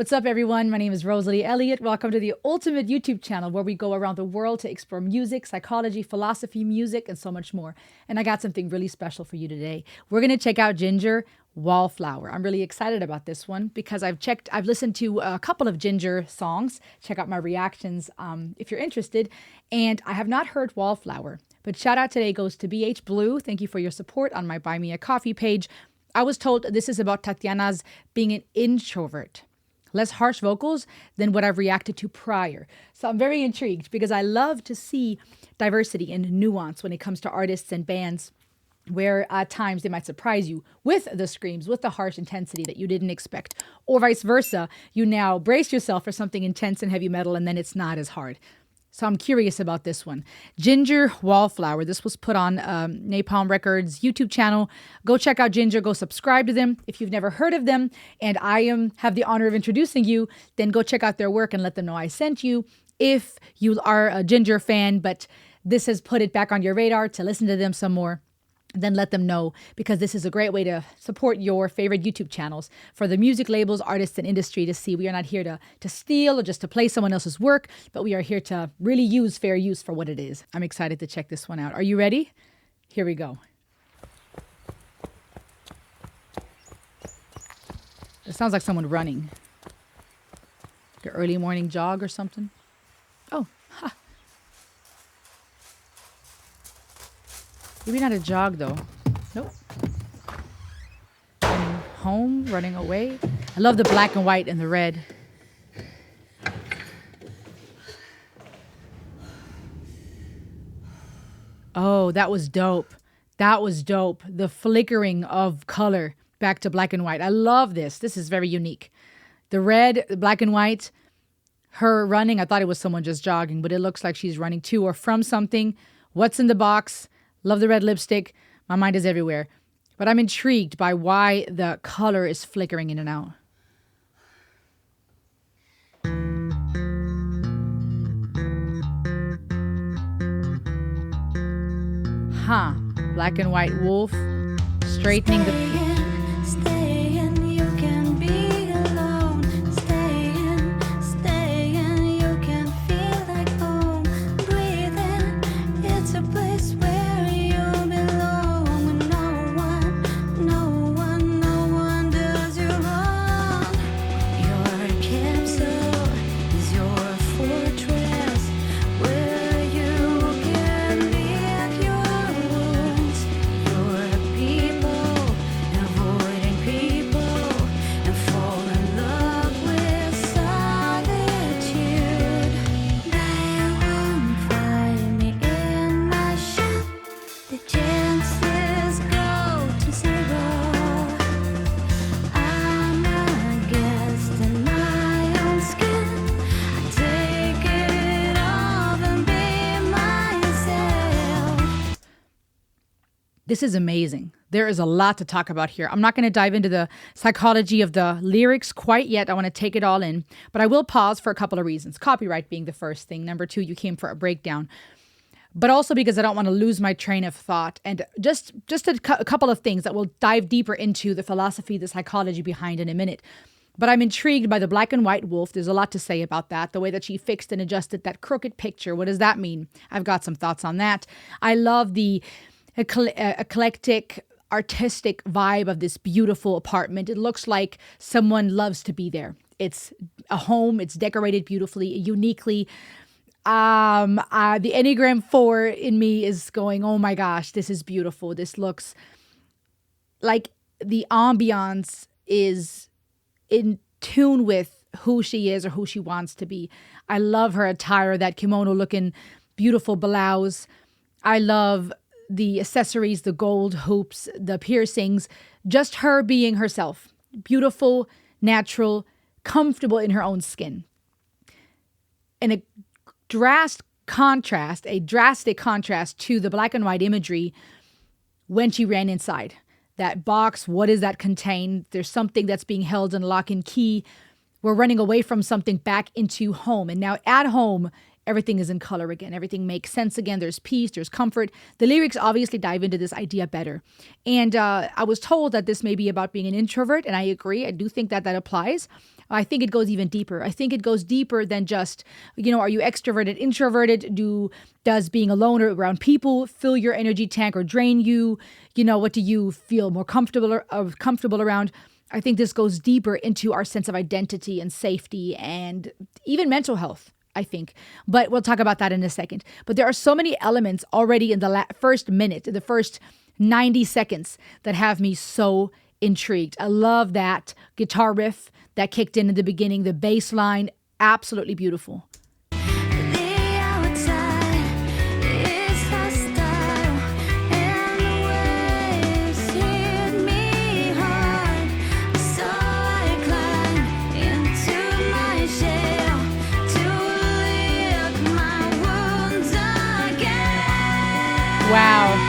What's up, everyone? My name is Rosalie Elliott. Welcome to the ultimate YouTube channel where we go around the world to explore music, psychology, philosophy, music, and so much more. And I got something really special for you today. We're going to check out Jinjer, Wallflower. I'm really excited about this one because I've listened to a couple of Jinjer songs. Check out my reactions if you're interested. And I have not heard Wallflower. But shout out today goes to BH Blue. Thank you for your support on my Buy Me a Coffee page. I was told this is about Tatiana's being an introvert. Less harsh vocals than what I've reacted to prior. So I'm very intrigued because I love to see diversity and nuance when it comes to artists and bands where at times they might surprise you with the screams, with the harsh intensity that you didn't expect. Or vice versa, you now brace yourself for something intense and heavy metal and then it's not as hard. So I'm curious about this one. Jinjer, Wallflower. This was put on Napalm Records YouTube channel. Go check out Jinjer. Go subscribe to them. If you've never heard of them and I have the honor of introducing you, then go check out their work and let them know I sent you. If you are a Jinjer fan, but this has put it back on your radar to listen to them some more, then let them know, because this is a great way to support your favorite YouTube channels. For the music labels, artists, and industry to see, we are not here to steal or just to play someone else's work, but we are here to really use fair use for what it is. I'm excited to check this one out. Are you ready? Here we go. It sounds like someone running. Like an early morning jog or something. Oh, ha. Maybe not a jog, though. Nope. Running home, running away. I love the black and white and the red. Oh, that was dope. That was dope. The flickering of color back to black and white. I love this. This is very unique. The red, the black and white, her running. I thought it was someone just jogging, but it looks like she's running to or from something. What's in the box? Love the red lipstick. My mind is everywhere. But I'm intrigued by why the color is flickering in and out. Huh. Black and white wolf. Straightening the... This is amazing. There is a lot to talk about here. I'm not going to dive into the psychology of the lyrics quite yet. I want to take it all in, but I will pause for a couple of reasons. Copyright being the first thing. Number two, you came for a breakdown, but also because I don't want to lose my train of thought. And just a couple of things that we'll dive deeper into the philosophy, the psychology behind in a minute. But I'm intrigued by the black and white wolf. There's a lot to say about that. The way that she fixed and adjusted that crooked picture. What does that mean? I've got some thoughts on that. I love the eclectic, artistic vibe of this beautiful apartment. It looks like someone loves to be there. It's a home. It's decorated beautifully, uniquely. The Enneagram 4 in me is going, oh my gosh, this is beautiful. This looks like the ambiance is in tune with who she is or who she wants to be. I love her attire, that kimono looking beautiful blouse. I love the accessories, the gold hoops, the piercings, just her being herself. Beautiful, natural, comfortable in her own skin. And a drastic contrast to the black and white imagery when she ran inside. That box, what does that contain? There's something that's being held in lock and key. We're running away from something back into home. And now at home, everything is in color again. Everything makes sense again. There's peace, there's comfort. The lyrics obviously dive into this idea better. And I was told that this may be about being an introvert, and I agree. I do think that applies. I think it goes even deeper. I think it goes deeper than just, are you extroverted, introverted? Does being alone or around people fill your energy tank or drain you? What do you feel more comfortable around? I think this goes deeper into our sense of identity and safety and even mental health, I think. But we'll talk about that in a second. But there are so many elements already in the first minute, the first 90 seconds that have me so intrigued. I love that guitar riff that kicked in the beginning, the bass line, absolutely beautiful. Wow.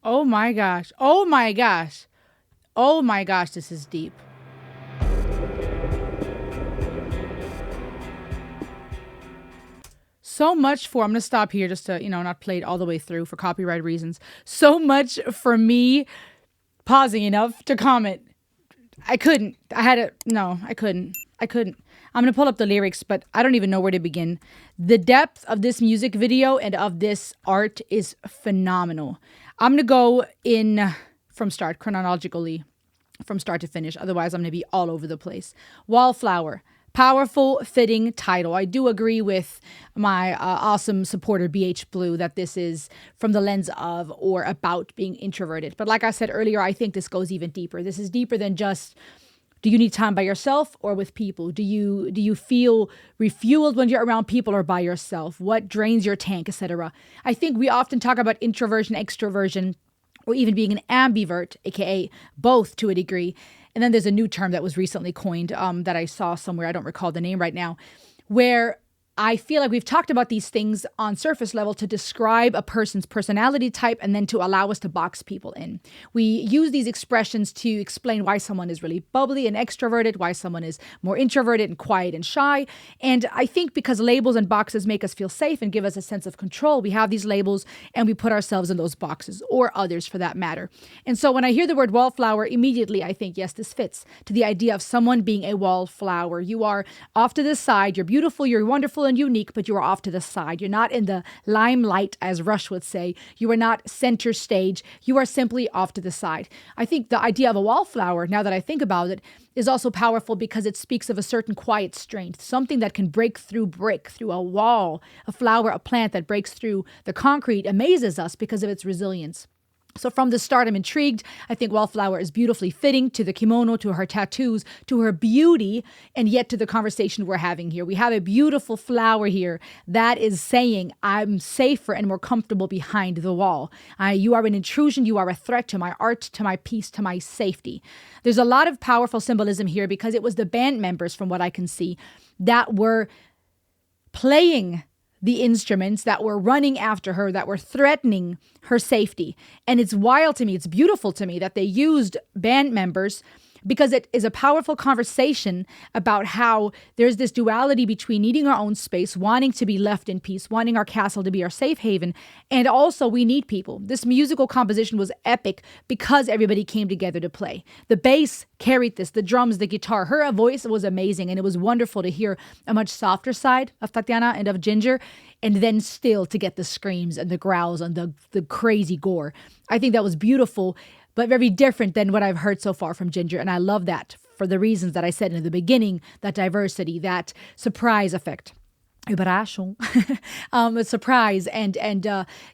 Oh my gosh. Oh my gosh. Oh my gosh, this is deep. So much for, I'm going to stop here just to, not play it all the way through for copyright reasons. So much for me pausing enough to comment. I couldn't. I couldn't. I'm going to pull up the lyrics, but I don't even know where to begin. The depth of this music video and of this art is phenomenal. I'm going to go in from start, chronologically, from start to finish. Otherwise, I'm going to be all over the place. Wallflower. Powerful, fitting title. I do agree with my awesome supporter, BH Blue, that this is from the lens of or about being introverted. But like I said earlier, I think this goes even deeper. This is deeper than just, do you need time by yourself or with people? Do you feel refueled when you're around people or by yourself? What drains your tank, etc.? I think we often talk about introversion, extroversion, or even being an ambivert, aka both to a degree. And then there's a new term that was recently coined that I saw somewhere. I don't recall the name right now, where I feel like we've talked about these things on surface level to describe a person's personality type and then to allow us to box people in. We use these expressions to explain why someone is really bubbly and extroverted, why someone is more introverted and quiet and shy. And I think because labels and boxes make us feel safe and give us a sense of control, we have these labels and we put ourselves in those boxes, or others for that matter. And so when I hear the word wallflower, immediately I think, yes, this fits to the idea of someone being a wallflower. You are off to the side, you're beautiful, you're wonderful and unique, but you are off to the side. You're not in the limelight, as Rush would say. You are not center stage. You are simply off to the side. I think the idea of a wallflower, now that I think about it, is also powerful because it speaks of a certain quiet strength, something that can break through a wall. A flower, a plant that breaks through the concrete amazes us because of its resilience. So from the start, I'm intrigued. I think Wallflower is beautifully fitting to the kimono, to her tattoos, to her beauty, and yet to the conversation we're having here. We have a beautiful flower here that is saying, I'm safer and more comfortable behind the wall. You are an intrusion. You are a threat to my art, to my peace, to my safety. There's a lot of powerful symbolism here because it was the band members, from what I can see, that were playing the instruments, that were running after her, that were threatening her safety. And it's wild to me, it's beautiful to me that they used band members because it is a powerful conversation about how there's this duality between needing our own space, wanting to be left in peace, wanting our castle to be our safe haven, and also we need people. This musical composition was epic because everybody came together to play. The bass carried this, the drums, the guitar. Her voice was amazing, and it was wonderful to hear a much softer side of Tatiana and of Jinjer, and then still to get the screams and the growls and the crazy gore. I think that was beautiful, but very different than what I've heard so far from Jinjer. And I love that for the reasons that I said in the beginning, that diversity, that surprise effect. Überraschung, a surprise, and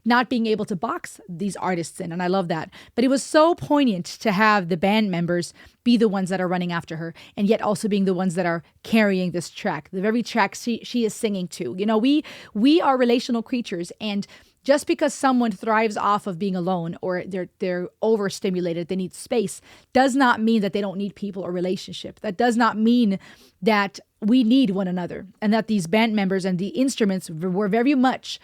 not being able to box these artists in. And I love that. But it was so poignant to have the band members be the ones that are running after her, and yet also being the ones that are carrying this track, the very track she is singing to. You know, we are relational creatures, and just because someone thrives off of being alone or they're overstimulated, they need space, does not mean that they don't need people or relationship. That does not mean that we need one another, and that these band members and the instruments were very much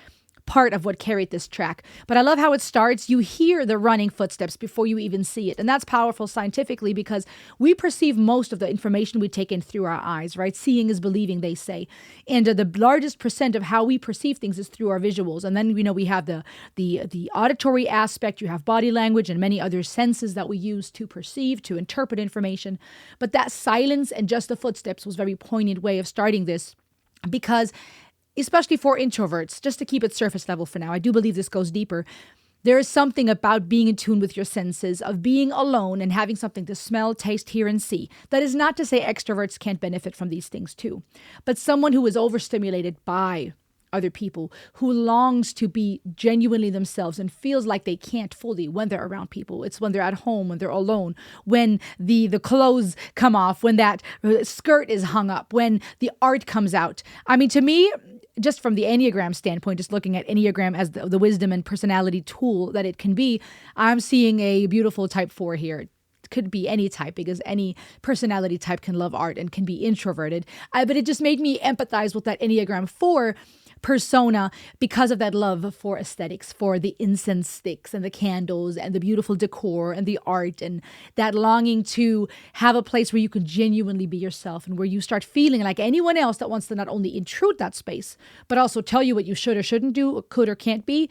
part of what carried this track. But I love how it starts. You hear the running footsteps before you even see it. And that's powerful scientifically because we perceive most of the information we take in through our eyes, right? Seeing is believing, they say. And the largest percent of how we perceive things is through our visuals. And then, we have the auditory aspect, you have body language and many other senses that we use to perceive, to interpret information. But that silence and just the footsteps was a very poignant way of starting this, because especially for introverts, just to keep it surface level for now, I do believe this goes deeper. There is something about being in tune with your senses, of being alone and having something to smell, taste, hear, and see. That is not to say extroverts can't benefit from these things too. But someone who is overstimulated by other people, who longs to be genuinely themselves and feels like they can't fully when they're around people. It's when they're at home, when they're alone, when the clothes come off, when that skirt is hung up, when the art comes out. I mean, to me, just from the Enneagram standpoint, just looking at Enneagram as the wisdom and personality tool that it can be, I'm seeing a beautiful type 4 here. It could be any type, because any personality type can love art and can be introverted. But it just made me empathize with that Enneagram 4 persona because of that love for aesthetics, for the incense sticks and the candles and the beautiful decor and the art, and that longing to have a place where you can genuinely be yourself and where you start feeling like anyone else that wants to not only intrude that space, but also tell you what you should or shouldn't do, or could or can't be.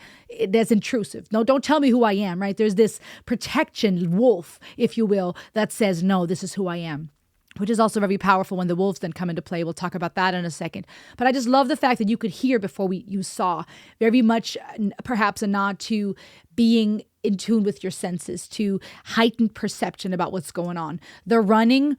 That's intrusive. No, don't tell me who I am, right? There's this protection wolf, if you will, that says, no, this is who I am, which is also very powerful when the wolves then come into play. We'll talk about that in a second. But I just love the fact that you could hear before you saw. Very much perhaps a nod to being in tune with your senses, to heightened perception about what's going on. The running,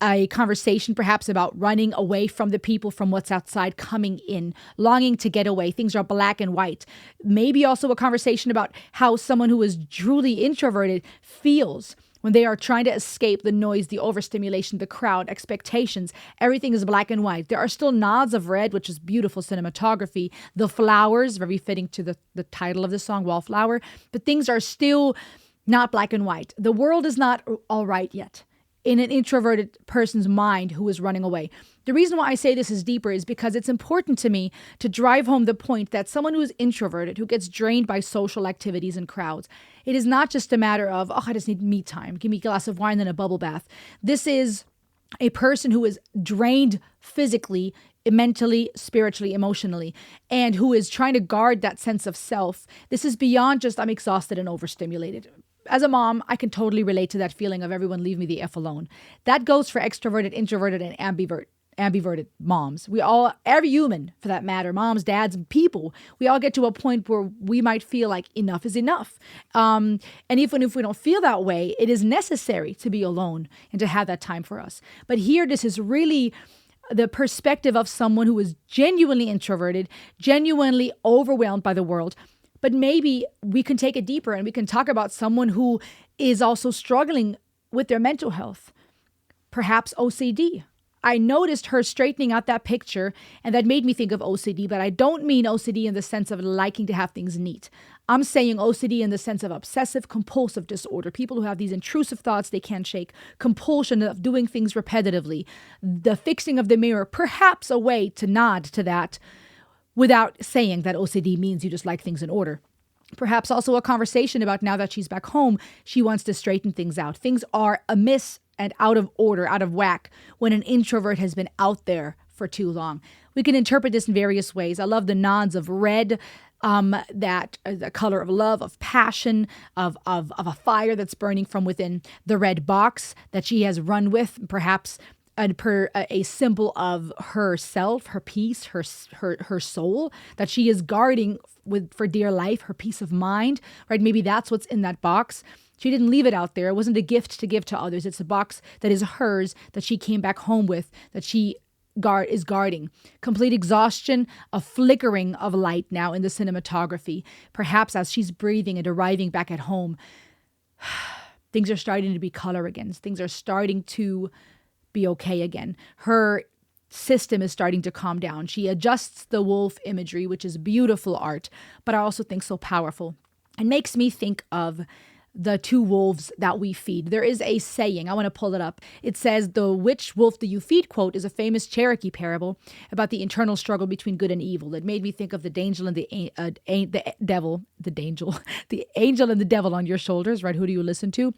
a conversation perhaps about running away from the people, from what's outside, coming in, longing to get away. Things are black and white. Maybe also a conversation about how someone who is truly introverted feels when they are trying to escape the noise, the overstimulation, the crowd, expectations. Everything is black and white. There are still nods of red, which is beautiful cinematography. The flowers, very fitting to the title of the song, Wallflower. But things are still not black and white. The world is not all right yet. in an introverted person's mind who is running away. The reason why I say this is deeper is because it's important to me to drive home the point that someone who is introverted, who gets drained by social activities and crowds, it is not just a matter of, oh, I just need me time. Give me a glass of wine and a bubble bath. This is a person who is drained physically, mentally, spiritually, emotionally, and who is trying to guard that sense of self. This is beyond just I'm exhausted and overstimulated. As a mom, I can totally relate to that feeling of everyone leave me the F alone. That goes for extroverted, introverted, and ambiverted moms. We all, every human for that matter, moms, dads, people, we all get to a point where we might feel like enough is enough. And even if we don't feel that way, it is necessary to be alone and to have that time for us. But here, this is really the perspective of someone who is genuinely introverted, genuinely overwhelmed by the world. But maybe we can take it deeper and we can talk about someone who is also struggling with their mental health, perhaps OCD. I noticed her straightening out that picture, and that made me think of OCD, but I don't mean OCD in the sense of liking to have things neat. I'm saying OCD in the sense of obsessive compulsive disorder, people who have these intrusive thoughts they can't shake, compulsion of doing things repetitively, the fixing of the mirror, perhaps a way to nod to that without saying that OCD means you just like things in order. Perhaps also a conversation about now that she's back home, she wants to straighten things out. Things are amiss and out of order, out of whack, when an introvert has been out there for too long. We can interpret this in various ways. I love the nods of red, that the color of love, of passion, of a fire that's burning from within the red box that she has run with, perhaps a symbol of herself, her peace, her soul, that she is guarding for dear life, her peace of mind, right? Maybe that's what's in that box. She didn't leave it out there. It wasn't a gift to give to others. It's a box that is hers, that she came back home with, that she is guarding. Complete exhaustion, a flickering of light now in the cinematography. Perhaps as she's breathing and arriving back at home, things are starting to be color again. Things are starting to be okay again. Her system is starting to calm down. She adjusts the wolf imagery, which is beautiful art, but I also think so powerful. It makes me think of the two wolves that we feed. There is a saying, I want to pull it up. It says, "The which wolf do you feed?" quote is a famous Cherokee parable about the internal struggle between good and evil. It made me think of the angel and the devil, the angel and the devil on your shoulders, right? Who do you listen to?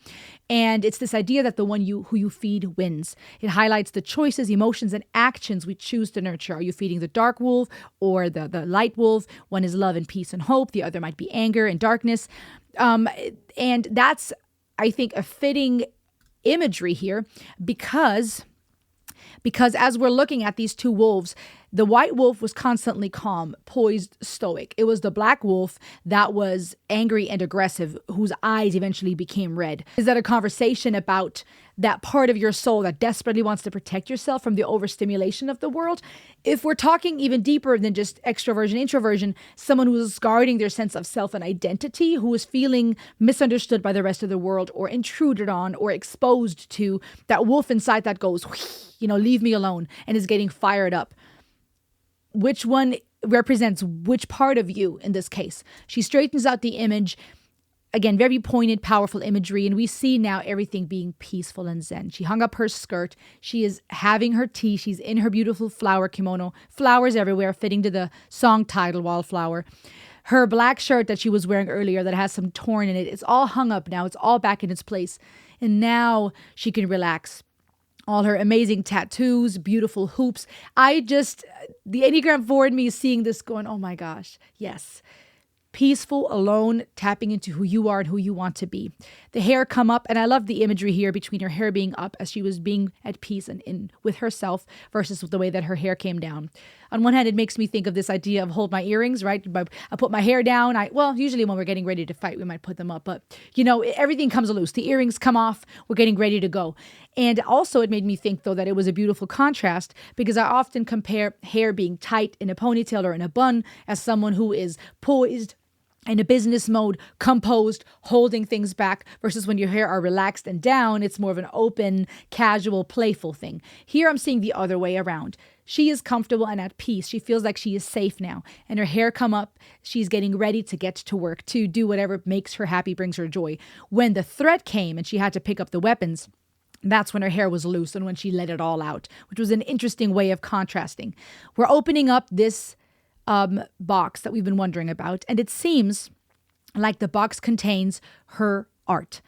And it's this idea that the one who you feed wins. It highlights the choices, emotions, and actions we choose to nurture. Are you feeding the dark wolf or the light wolf? One is love and peace and hope. The other might be anger and darkness. And that's, I think, a fitting imagery here because as we're looking at these two wolves, the white wolf was constantly calm, poised, stoic. It was the black wolf that was angry and aggressive, whose eyes eventually became red. Is that a conversation about that part of your soul that desperately wants to protect yourself from the overstimulation of the world? If we're talking even deeper than just extroversion, introversion, someone who is guarding their sense of self and identity, who is feeling misunderstood by the rest of the world or intruded on or exposed to, that wolf inside that goes, leave me alone, and is getting fired up. Which one represents which part of you in this case? She straightens out the image. Again, very poignant, powerful imagery. And we see now everything being peaceful and zen. She hung up her skirt. She is having her tea. She's in her beautiful flower kimono. Flowers everywhere, fitting to the song title, Wallflower. Her black shirt that she was wearing earlier that has some torn in it, it's all hung up now. It's all back in its place. And now she can relax. All her amazing tattoos, beautiful hoops. The Enneagram 4 in me is seeing this going, oh my gosh, yes. Peaceful, alone, tapping into who you are and who you want to be. The hair come up, and I love the imagery here between her hair being up as she was being at peace and in with herself versus the way that her hair came down. On one hand, it makes me think of this idea of hold my earrings, right? I put my hair down. Usually when we're getting ready to fight, we might put them up, but everything comes loose. The earrings come off. We're getting ready to go. And also it made me think though that it was a beautiful contrast because I often compare hair being tight in a ponytail or in a bun as someone who is poised, in a business mode, composed, holding things back, versus when your hair are relaxed and down, it's more of an open, casual, playful thing. Here I'm seeing the other way around. She is comfortable and at peace. She feels like she is safe now. And her hair come up. She's getting ready to get to work, to do whatever makes her happy, brings her joy. When the threat came and she had to pick up the weapons, That's when her hair was loose and when she let it all out, which was an interesting way of contrasting. We're opening up this box that we've been wondering about, and it seems like the box contains her art.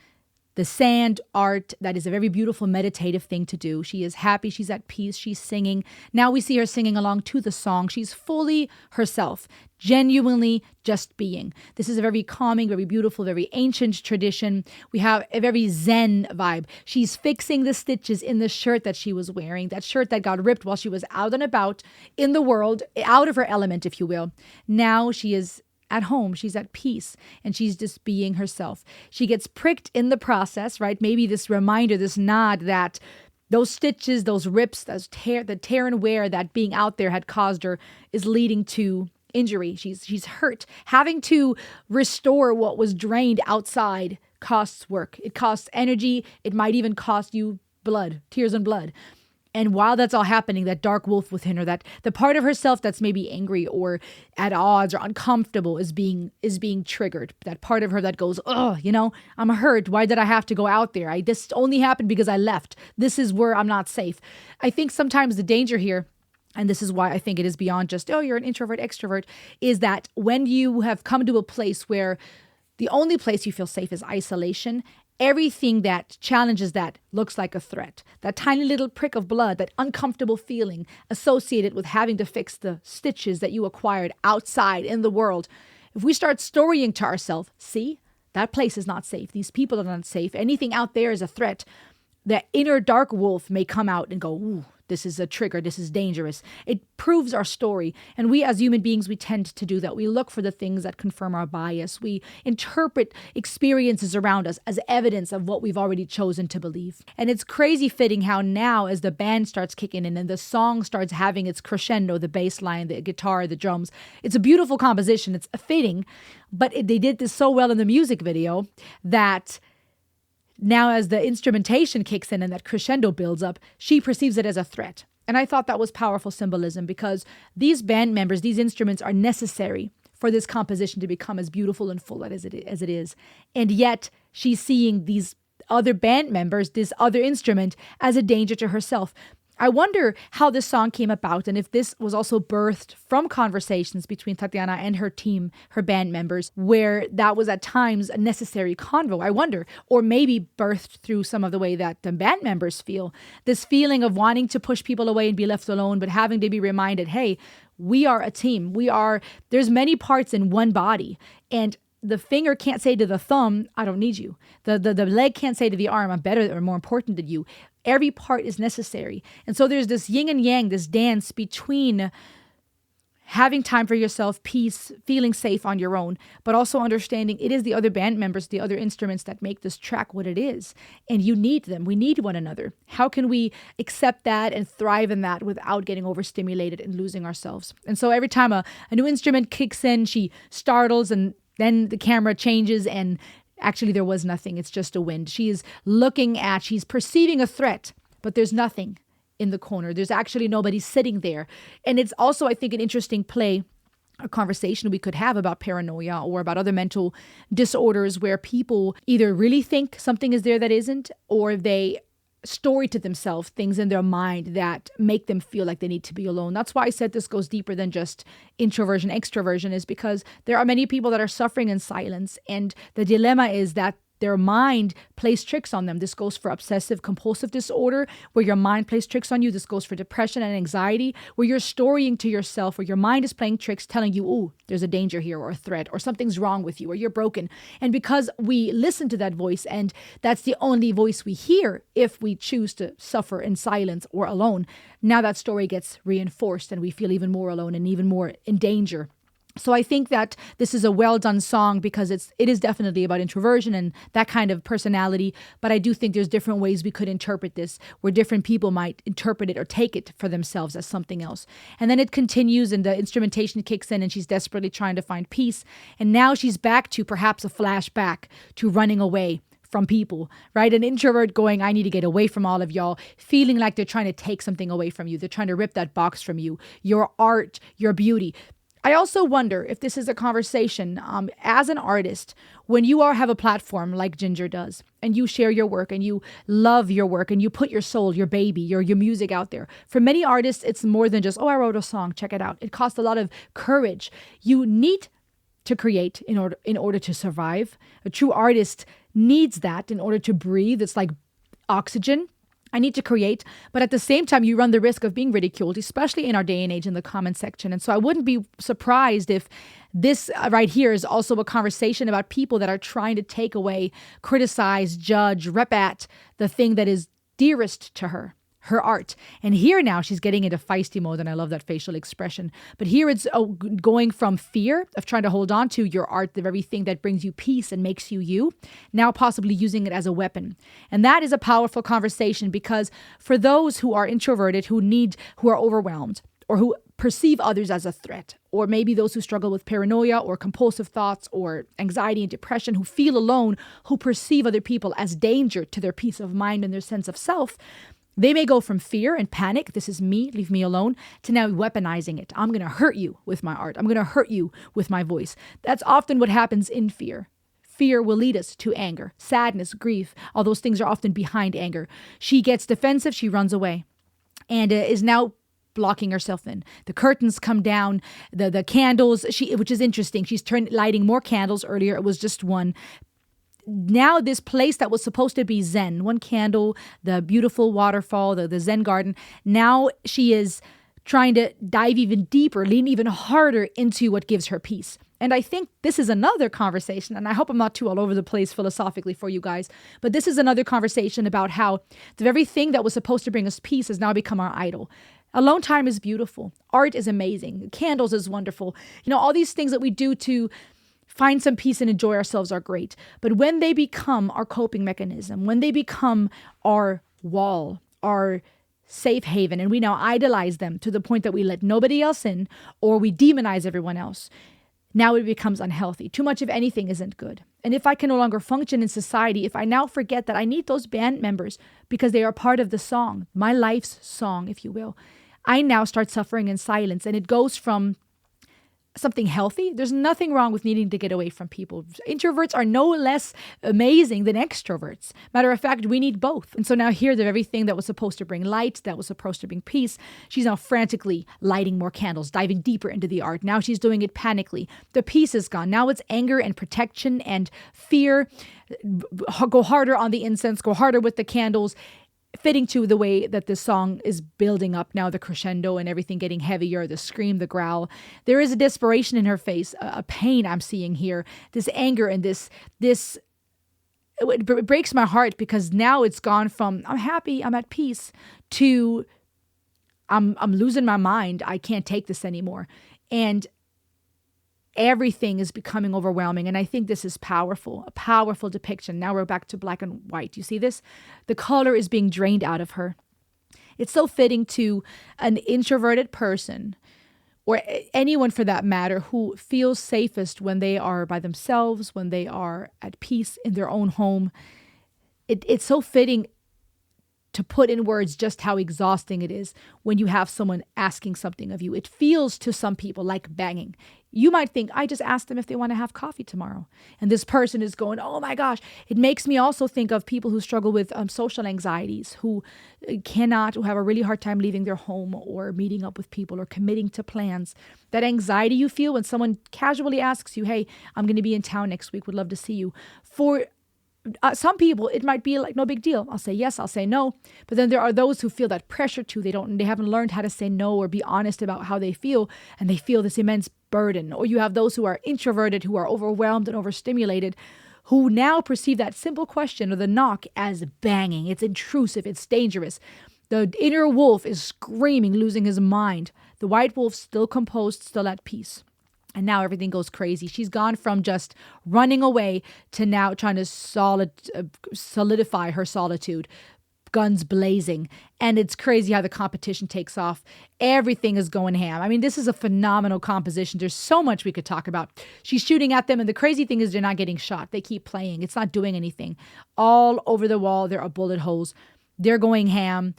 The sand art, that is a very beautiful meditative thing to do. She is happy, she's at peace, she's singing. Now we see her singing along to the song. She's fully herself, genuinely just being. This is a very calming, very beautiful, very ancient tradition. We have a very Zen vibe. She's fixing the stitches in the shirt that she was wearing, that shirt that got ripped while she was out and about in the world, out of her element, if you will. Now she is at home, she's at peace, and she's just being herself. She gets pricked in the process, right? Maybe this reminder, this nod that those stitches, those rips, the tear and wear that being out there had caused her is leading to injury. She's hurt. Having to restore what was drained outside costs work. It costs energy. It might even cost you blood, tears and blood. And while that's all happening, that dark wolf within her, that the part of herself that's maybe angry or at odds or uncomfortable is being triggered. That part of her that goes, oh, I'm hurt. Why did I have to go out there? This only happened because I left. This is where I'm not safe. I think sometimes the danger here, and this is why I think it is beyond just, oh, you're an introvert, extrovert, is that when you have come to a place where the only place you feel safe is isolation, everything that challenges that looks like a threat. That tiny little prick of blood, that uncomfortable feeling associated with having to fix the stitches that you acquired outside in the world. If we start storying to ourselves, see, that place is not safe. These people are not safe. Anything out there is a threat. The inner dark wolf may come out and go, ooh, this is a trigger. This is dangerous. It proves our story. And we as human beings, we tend to do that. We look for the things that confirm our bias. We interpret experiences around us as evidence of what we've already chosen to believe. And it's crazy fitting how now as the band starts kicking in and the song starts having its crescendo, the bass line, the guitar, the drums, it's a beautiful composition. It's fitting, but they did this so well in the music video that now, as the instrumentation kicks in and that crescendo builds up, she perceives it as a threat. And I thought that was powerful symbolism because these band members, these instruments are necessary for this composition to become as beautiful and full as it is. And yet she's seeing these other band members, this other instrument, as a danger to herself. I wonder how this song came about and if this was also birthed from conversations between Tatiana and her team, her band members, where that was at times a necessary convo. I wonder, or maybe birthed through some of the way that the band members feel. This feeling of wanting to push people away and be left alone, but having to be reminded, hey, we are a team. There's many parts in one body. And the finger can't say to the thumb, I don't need you. The leg can't say to the arm, I'm better or more important than you. Every part is necessary. And so there's this yin and yang, this dance between having time for yourself, peace, feeling safe on your own, but also understanding it is the other band members, the other instruments that make this track what it is. And you need them. We need one another. How can we accept that and thrive in that without getting overstimulated and losing ourselves? And so every time a new instrument kicks in, she startles and then the camera changes and actually there was nothing. It's just a wind. She's perceiving a threat, but there's nothing in the corner. There's actually nobody sitting there. And it's also, I think, an interesting play, a conversation we could have about paranoia or about other mental disorders where people either really think something is there that isn't, or they story to themselves things in their mind that make them feel like they need to be alone. That's why I said this goes deeper than just introversion, extroversion, is because there are many people that are suffering in silence. And the dilemma is that their mind plays tricks on them. This goes for obsessive compulsive disorder, where your mind plays tricks on you. This goes for depression and anxiety, where you're storying to yourself, where your mind is playing tricks, telling you, oh, there's a danger here or a threat or something's wrong with you or you're broken. And because we listen to that voice and that's the only voice we hear if we choose to suffer in silence or alone, now that story gets reinforced and we feel even more alone and even more in danger. So I think that this is a well-done song because it is definitely about introversion and that kind of personality. But I do think there's different ways we could interpret this, where different people might interpret it or take it for themselves as something else. And then it continues and the instrumentation kicks in and she's desperately trying to find peace. And now she's back to perhaps a flashback to running away from people, right? An introvert going, I need to get away from all of y'all, feeling like they're trying to take something away from you. They're trying to rip that box from you, your art, your beauty. I also wonder if this is a conversation as an artist, when you have a platform like Jinjer does, and you share your work and you love your work and you put your soul, your baby, your music out there. For many artists, it's more than just, oh, I wrote a song, check it out. It costs a lot of courage. You need to create in order to survive. A true artist needs that in order to breathe. It's like oxygen. I need to create, but at the same time, you run the risk of being ridiculed, especially in our day and age in the comment section. And so I wouldn't be surprised if this right here is also a conversation about people that are trying to take away, criticize, judge, rep at the thing that is dearest to her art. And here now she's getting into feisty mode, and I love that facial expression. But here it's going from fear of trying to hold on to your art, the very thing that brings you peace and makes you you, now possibly using it as a weapon. And that is a powerful conversation, because for those who are introverted, who are overwhelmed, or who perceive others as a threat, or maybe those who struggle with paranoia or compulsive thoughts or anxiety and depression, who feel alone, who perceive other people as danger to their peace of mind and their sense of self, they may go from fear and panic, this is me, leave me alone, to now weaponizing it. I'm going to hurt you with my art. I'm going to hurt you with my voice. That's often what happens in fear. Fear will lead us to anger, sadness, grief. All those things are often behind anger. She gets defensive, she runs away, and is now blocking herself in. The curtains come down, the candles, which is interesting. She's lighting more candles. Earlier it was just one. Now this place that was supposed to be Zen, one candle, the beautiful waterfall, the Zen garden, now she is trying to dive even deeper, lean even harder into what gives her peace. And I think this is another conversation, and I hope I'm not too all over the place philosophically for you guys, but this is another conversation about how the very thing that was supposed to bring us peace has now become our idol. Alone time is beautiful. Art is amazing. Candles is wonderful. All these things that we do to find some peace and enjoy ourselves are great. But when they become our coping mechanism, when they become our wall, our safe haven, and we now idolize them to the point that we let nobody else in, or we demonize everyone else, now it becomes unhealthy. Too much of anything isn't good. And if I can no longer function in society, if I now forget that I need those band members because they are part of the song, my life's song, if you will, I now start suffering in silence. And it goes from something healthy. There's nothing wrong with needing to get away from people. Introverts are no less amazing than extroverts. Matter of fact, we need both. And so now here, the very thing that was supposed to bring light, that was supposed to bring peace, she's now frantically lighting more candles, diving deeper into the art. Now she's doing it panically. The peace is gone. Now it's anger and protection and fear. Go harder on the incense, go harder with the candles. Fitting to the way that this song is building up now, the crescendo and everything getting heavier, the scream, the growl. There is a desperation in her face, a pain I'm seeing here, this anger and this it breaks my heart, because now it's gone from I'm happy, I'm at peace, to I'm losing my mind. I can't take this anymore. And everything is becoming overwhelming. And I think this is powerful, a powerful depiction. Now we're back to black and white. You see this? The color is being drained out of her. It's so fitting to an introverted person, or anyone for that matter, who feels safest when they are by themselves, when they are at peace in their own home. It's so fitting to put in words just how exhausting it is when you have someone asking something of you. It feels to some people like banging. You might think, I just asked them if they want to have coffee tomorrow. And this person is going, oh my gosh. It makes me also think of people who struggle with social anxieties, who who have a really hard time leaving their home or meeting up with people or committing to plans. That anxiety you feel when someone casually asks you, hey, I'm going to be in town next week, would love to see you. For some people, it might be like no big deal. I'll say yes, I'll say no. But then there are those who feel that pressure too. They haven't learned how to say no or be honest about how they feel, and they feel this immense burden. Or you have those who are introverted, who are overwhelmed and overstimulated, who now perceive that simple question or the knock as banging. It's intrusive, it's dangerous. The inner wolf is screaming, losing his mind. The white wolf still composed, still at peace. And now everything goes crazy. She's gone from just running away to now trying to solidify her solitude, guns blazing. And it's crazy how the competition takes off. Everything is going ham. I mean, this is a phenomenal composition. There's so much we could talk about. She's shooting at them. And the crazy thing is they're not getting shot. They keep playing. It's not doing anything. All over the wall, there are bullet holes. They're going ham.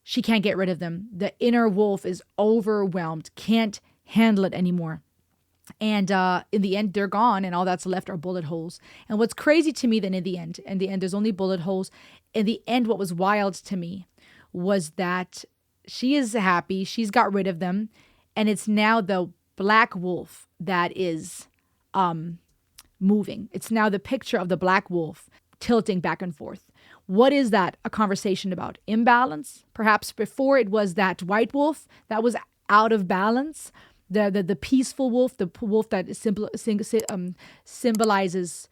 She can't get rid of them. The inner wolf is overwhelmed, can't handle it anymore. And in the end, they're gone, and all that's left are bullet holes. And what's crazy to me then in the end, there's only bullet holes. In the end, what was wild to me was that she is happy. She's got rid of them. And it's now the black wolf that is moving. It's now the picture of the black wolf tilting back and forth. What is that a conversation about? Imbalance? Perhaps before it was that white wolf that was out of balance. The peaceful wolf, the wolf that symbolizes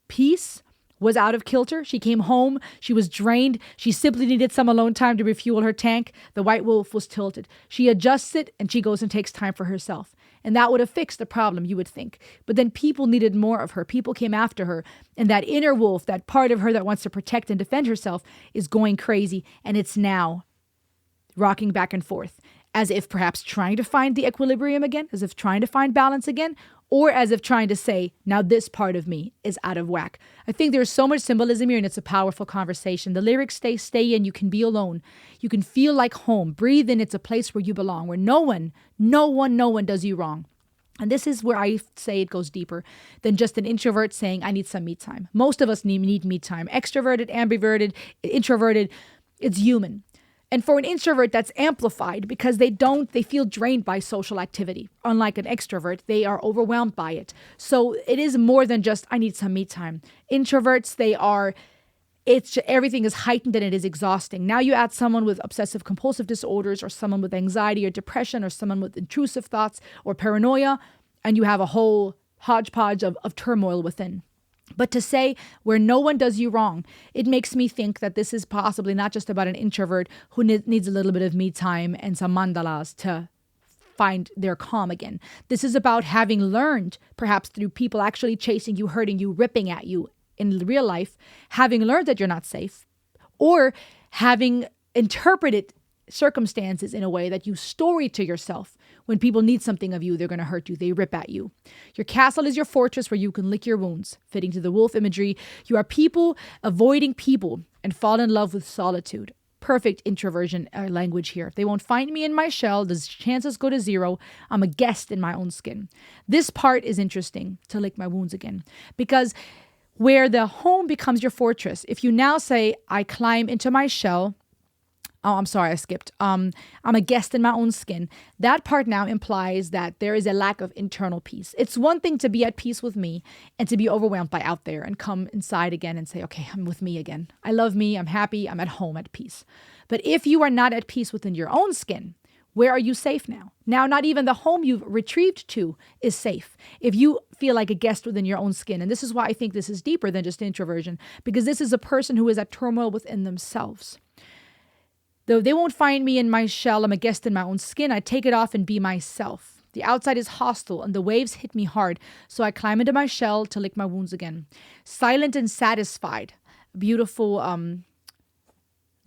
peace, was out of kilter. She came home. She was drained. She simply needed some alone time to refuel her tank. The white wolf was tilted. She adjusts it and she goes and takes time for herself. And that would have fixed the problem, you would think. But then people needed more of her. People came after her. And that inner wolf, that part of her that wants to protect and defend herself, is going crazy. And it's now rocking back and forth, as if perhaps trying to find the equilibrium again, as if trying to find balance again, or as if trying to say, now this part of me is out of whack. I think there's so much symbolism here, and it's a powerful conversation. The lyrics stay in, you can be alone. You can feel like home. Breathe in, it's a place where you belong, where no one does you wrong. And this is where I say it goes deeper than just an introvert saying, I need some me time. Most of us need me time. Extroverted, ambiverted, introverted, it's human. And for an introvert, that's amplified because they feel drained by social activity. Unlike an extrovert, they are overwhelmed by it. So it is more than just, I need some me time. Introverts, everything is heightened and it is exhausting. Now you add someone with obsessive compulsive disorders, or someone with anxiety or depression, or someone with intrusive thoughts or paranoia, and you have a whole hodgepodge of turmoil within. But to say where no one does you wrong, it makes me think that this is possibly not just about an introvert who needs a little bit of me time and some mandalas to find their calm again. This is about having learned, perhaps through people actually chasing you, hurting you, ripping at you in real life, having learned that you're not safe, or having interpreted circumstances in a way that you story to yourself. When people need something of you, they're going to hurt you. They rip at you. Your castle is your fortress where you can lick your wounds. Fitting to the wolf imagery, you are people avoiding people and fall in love with solitude. Perfect introversion language here. They won't find me in my shell. The chances go to zero. I'm a guest in my own skin. This part is interesting, to lick my wounds again, because where the home becomes your fortress, if you now say, I climb into my shell, oh, I'm sorry, I skipped. I'm a guest in my own skin. That part now implies that there is a lack of internal peace. It's one thing to be at peace with me and to be overwhelmed by out there and come inside again and say, okay, I'm with me again. I love me. I'm happy. I'm at home at peace. But if you are not at peace within your own skin, where are you safe now? Now, not even the home you've retrieved to is safe. If you feel like a guest within your own skin, and this is why I think this is deeper than just introversion, because this is a person who is at turmoil within themselves. Though they won't find me in my shell, I'm a guest in my own skin. I take it off and be myself. The outside is hostile and the waves hit me hard, so I climb into my shell to lick my wounds again. Silent and satisfied. Beautiful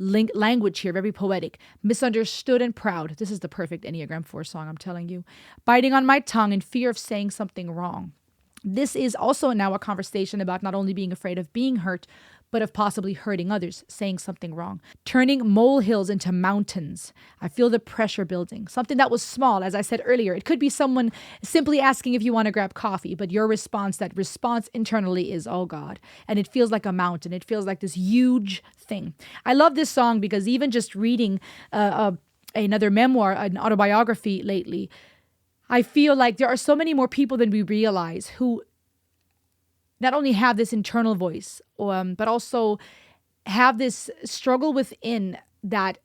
language here, very poetic. Misunderstood and proud. This is the perfect Enneagram 4 song, I'm telling you. Biting on my tongue in fear of saying something wrong. This is also now a conversation about not only being afraid of being hurt, but of possibly hurting others, saying something wrong. Turning molehills into mountains. I feel the pressure building. Something that was small, as I said earlier. It could be someone simply asking if you want to grab coffee, but your response, that response internally is, oh God. And it feels like a mountain. It feels like this huge thing. I love this song because even just reading another memoir, an autobiography lately, I feel like there are so many more people than we realize who not only have this internal voice, but also have this struggle within that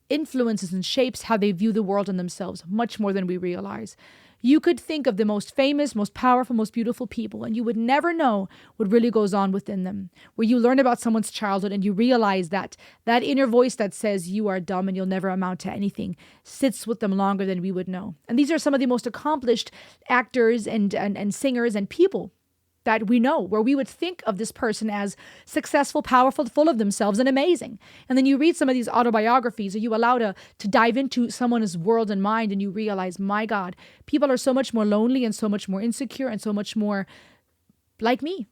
influences and shapes how they view the world and themselves much more than we realize. You could think of the most famous, most powerful, most beautiful people, and you would never know what really goes on within them. Where you learn about someone's childhood and you realize that that inner voice that says you are dumb and you'll never amount to anything sits with them longer than we would know. And these are some of the most accomplished actors and singers and people that we know, where we would think of this person as successful, powerful, full of themselves, and amazing. And then you read some of these autobiographies, or you allow to dive into someone's world and mind, and you realize, my God, people are so much more lonely and so much more insecure and so much more like me.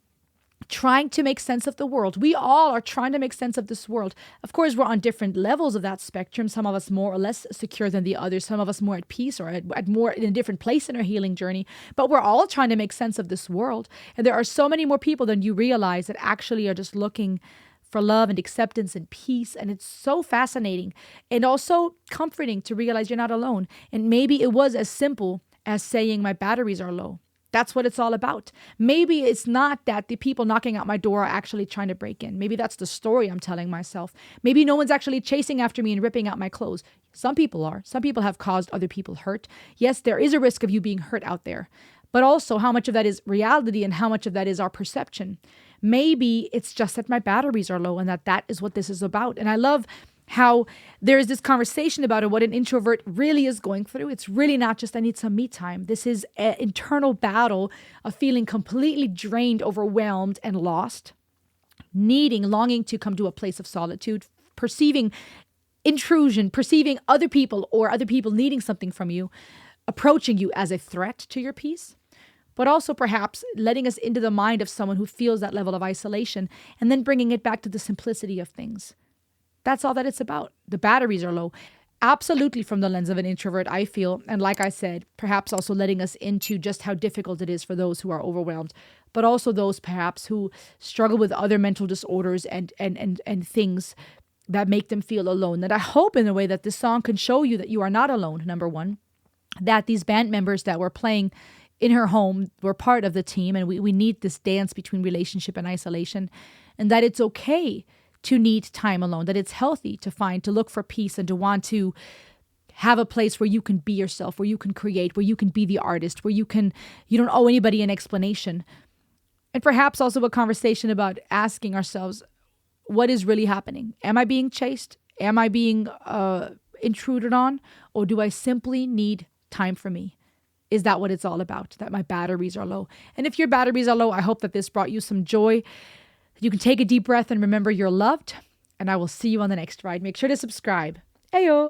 trying to make sense of the world. We all are trying to make sense of this world. Of course, we're on different levels of that spectrum. Some of us more or less secure than the others. Some of us more at peace or at more in a different place in our healing journey. But we're all trying to make sense of this world. And there are so many more people than you realize that actually are just looking for love and acceptance and peace. And it's so fascinating and also comforting to realize you're not alone. And maybe it was as simple as saying my batteries are low. That's what it's all about. Maybe it's not that the people knocking at my door are actually trying to break in. Maybe that's the story I'm telling myself. Maybe no one's actually chasing after me and ripping out my clothes. Some people are. Some people have caused other people hurt. Yes, there is a risk of you being hurt out there. But also how much of that is reality and how much of that is our perception. Maybe it's just that my batteries are low and that is what this is about. And I love how there is this conversation about it, what an introvert really is going through. It's really not just, I need some me time. This is an internal battle of feeling completely drained, overwhelmed, and lost, longing to come to a place of solitude, perceiving intrusion, perceiving other people or other people needing something from you, approaching you as a threat to your peace. But also perhaps letting us into the mind of someone who feels that level of isolation and then bringing it back to the simplicity of things. That's all that it's about. The batteries are low. Absolutely from the lens of an introvert, I feel. And like I said, perhaps also letting us into just how difficult it is for those who are overwhelmed, but also those perhaps who struggle with other mental disorders and things that make them feel alone. And I hope in a way that this song can show you that you are not alone, number one, that these band members that were playing in her home were part of the team, and we need this dance between relationship and isolation, and that it's okay to need time alone, that it's healthy to look for peace and to want to have a place where you can be yourself, where you can create, where you can be the artist, where you don't owe anybody an explanation. And perhaps also a conversation about asking ourselves, what is really happening? Am I being chased? Am I being intruded on? Or do I simply need time for me? Is that what it's all about? That my batteries are low? And if your batteries are low, I hope that this brought you some joy. You can take a deep breath and remember you're loved. And I will see you on the next ride. Make sure to subscribe. Ayo!